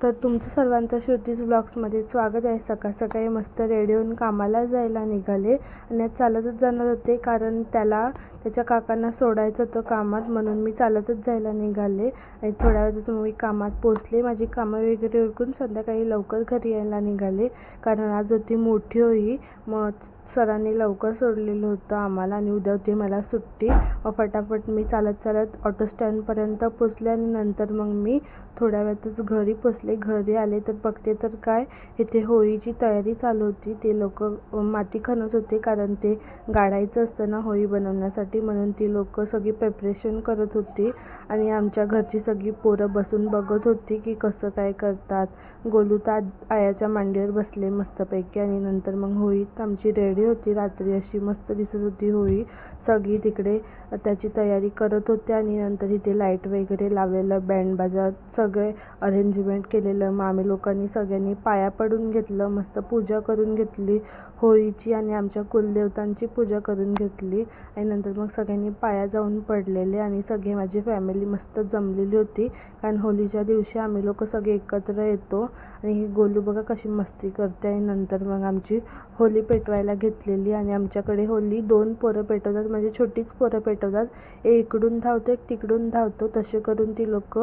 तर तुमचं सर्वांचं श्रुतीज ब्लॉग्समध्ये स्वागत आहे। सकाळ सकाळी मस्त रेडी होऊन कामाला जायला निघाले आणि आज चालतच जाणार होते, कारण त्याला त्याच्या काकांना सोडायचं होतं कामात, म्हणून मी चालतच जायला निघाले आणि थोड्या वेळातच मी कामात पोचले। माझी कामं वगैरे उरकून संध्याकाळी लवकर घरी यायला निघाले, कारण आज होती मोठी होळी। मग सरांनी लवकर सोडलेलं होतं आम्हाला आणि उद्या होती मला सुट्टी। फटाफट मी चालत ऑटो स्टँडपर्यंत पोचले आणि नंतर मग मी थोड्या वेळातच घरी पोचले। घरी आले तर बघते तर काय, इथे होळीची तयारी चालू होती। ते लोक माती खणत होते, कारण ते गाडायचं असतं ना होळी बनवण्यासाठी, म्हणून ती लोक सगळी प्रिपरेशन करत होती आणि आमच्या घरची सगळी पोरं बसून बघत होती की कसं काय करतात। गोलू तर आयाच्या मांडीवर बसले मस्तपैकी आणि नंतर मग होळीत आमची रेडी होती। रात्री अशी मस्त दिसत होती होळी, सगळी तिकडे त्याची तयारी करत होते आणि नंतर इथे लाईट वगैरे लावलेलं, बँड बाजा सगळे अरेंजमेंट केलेलं। मग आम्ही लोकांनी सगळ्यांनी पाया पडून घेतलं, मस्त पूजा करून घेतली होळीची आणि आमच्या कुलदेवतांची पूजा करून घेतली आणि नंतर मग सगळ्यांनी पाया जाऊन पडलेले आणि सगळे माझी फॅमिली मस्त जमलेली होती, कारण होळीच्या दिवशी आम्ही लोक सगळे एकत्र येतो। आणि ही गोलू बघा कशी मस्ती करते आणि नंतर मग आमची होळी पेटवायला घेतलेली आणि आमच्याकडे होळी 2 पोरं पेटवतात, म्हणजे छोटीच पोरं पेटवतात। एक इकडून धावतो एक तिकडून धावतो, तसे करून ती लोक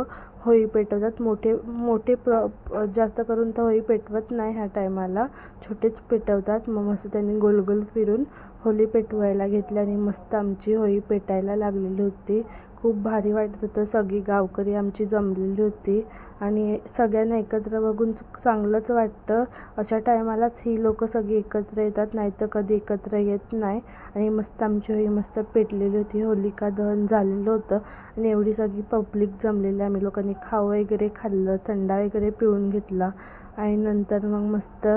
होळी पेटवतात। मोठे जास्त करून तर होळी पेटवत नाही ह्या टायमाला, छोटेच पेटवतात। मग मस्त त्यांनी गोल गोल फिरून होळी पेटवायला घेतली आणि मस्त आमची होळी पेटायला लागलेली होती। खूप भारी वाटत होतं, सगळी गावकरी आमची जमलेली होती आणि सगळ्यांना एकत्र बघून चांगलंच वाटतं। अशा टायमालाच ही लोक सगळी एकत्र येतात, नाहीतर कधी एकत्र येत नाही। आणि मस्त आमची होळी मस्त पेटलेली होती, होलिका दहन झालेलं होतं आणि एवढी सगळी पब्लिक जमलेली। आम्ही लोकांनी खाऊ वगैरे खाल्लं, थंडा वगैरे पिऊन घेतला आणि नंतर मग मस्त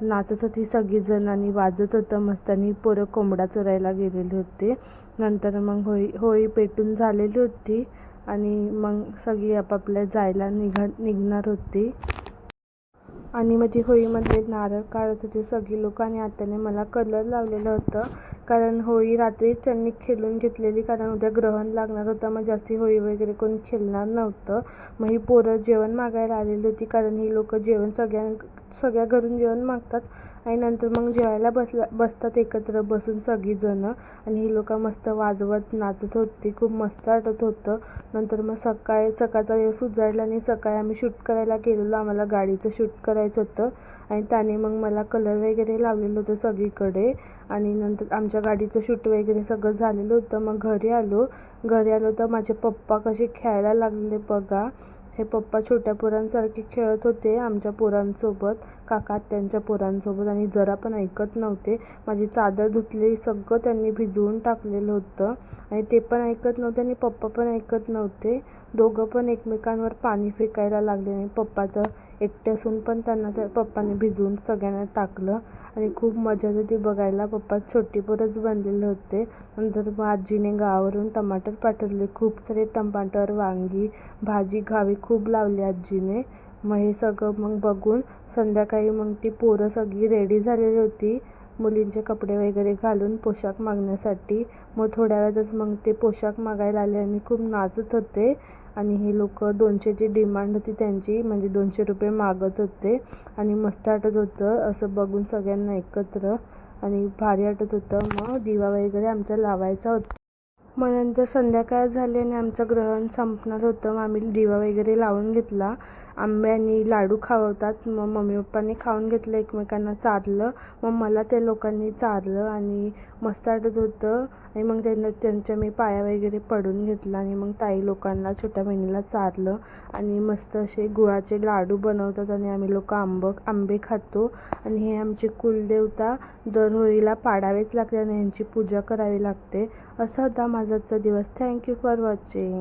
नाचत होती सगळीजण आणि वाजत होतं मस्त, आणि पोरं कोंबडा चोरायला गेलेले होते। नंतर मग होळी पेटून झालेली होती आणि मग सगळी आपापल्या जायला निघणार होती आणि मग ती होळीमध्ये नारळ काढत होते सगळी लोक आणि आत्याने मला कलर लावलेलं होतं, कारण होळी रात्रीच त्यांनी खेळून घेतलेली, कारण उद्या ग्रहण लागणार होतं। मग जास्ती होळी वगैरे कोण खेळणार नव्हतं। मग ही पोरं जेवण मागायला आलेली होती, कारण ही लोक जेवण सगळ्या घरून जेवण मागतात आणि नंतर मग जेवायला बसतात एकत्र बसून सगळीजण आणि ही लोक मस्त वाजवत नाचत होती, खूप मस्त वाटत होतं। नंतर मग सकाळचा दिवस उजाडला आणि सकाळी आम्ही शूट करायला गेलेलो, आम्हाला गाडीचं शूट करायचं होतं आणि त्याने मग मला कलर वगैरे लावलेलं होतं सगळीकडे आणि नंतर आमच्या गाडीचं शूट वगैरे सगळं झालेलं होतं। मग घरी आलो तर माझे पप्पा कसे खेळायला लागले बघा। हे पप्पा छोट्या पोरांसारखे खेळत होते आमच्या पोरांसोबत, काका त्यांच्या पोरांसोबत, आणि जरा पण ऐकत नव्हते। माझी चादर धुतलेली सगळं त्यांनी भिजवून टाकलेलं होतं आणि ते पण ऐकत नव्हते आणि पप्पा पण ऐकत नव्हते। दोघं पण एकमेकांवर पाणी फेकायला लागले आणि पप्पाचं एकटे असून पण त्यांना त्या पप्पाने भिजवून सगळ्यांना टाकलं आणि खूप मजा होती बघायला। पप्पा छोटी पोरंच बनलेले होते। नंतर मग आजीने गावावरून टमाटर पाठवले, खूप सारे टमाटर, वांगी, भाजी गावी खूप लावली आजीने। मग हे सगळं मग बघून संध्याकाळी मग ती पोरं सगळी रेडी झालेली होती, मुलींचे कपडे वगैरे घालून पोशाख मागण्यासाठी। मग थोड्या वेळातच मग ते पोशाख मागायला आले आणि खूप नाचत होते आणि हे लोक 200ची डिमांड होती त्यांची, म्हणजे 200 रुपये मागत होते आणि मस्त वाटत होतं असं बघून सगळ्यांना एकत्र आणि भारी वाटत होतं। मग दिवा वगैरे आमचा लावायचा होता। मग नंतर संध्याकाळ झाली आणि आमचं ग्रहण संपणार होतं। मग आम्ही दिवा वगैरे लावून घेतला, आंबे आणि लाडू खावतात। मग मम्मी पप्पांनी खाऊन घेतलं, एकमेकांना चारलं, मग मला त्या लोकांनी चारलं आणि मस्त वाटत होतं आणि मग त्यांच्या मी पाया वगैरे पडून घेतला आणि मग ताई लोकांना छोट्या बहिणीला चारलं आणि मस्त असे गुळाचे लाडू बनवतात आणि आम्ही लोक आंबे खातो आणि हे आमचे कुलदेवता दर होळीला पाडावेच लागते आणि यांची पूजा करावी लागते। असा होता माझा आजचा दिवस। Thank you for watching.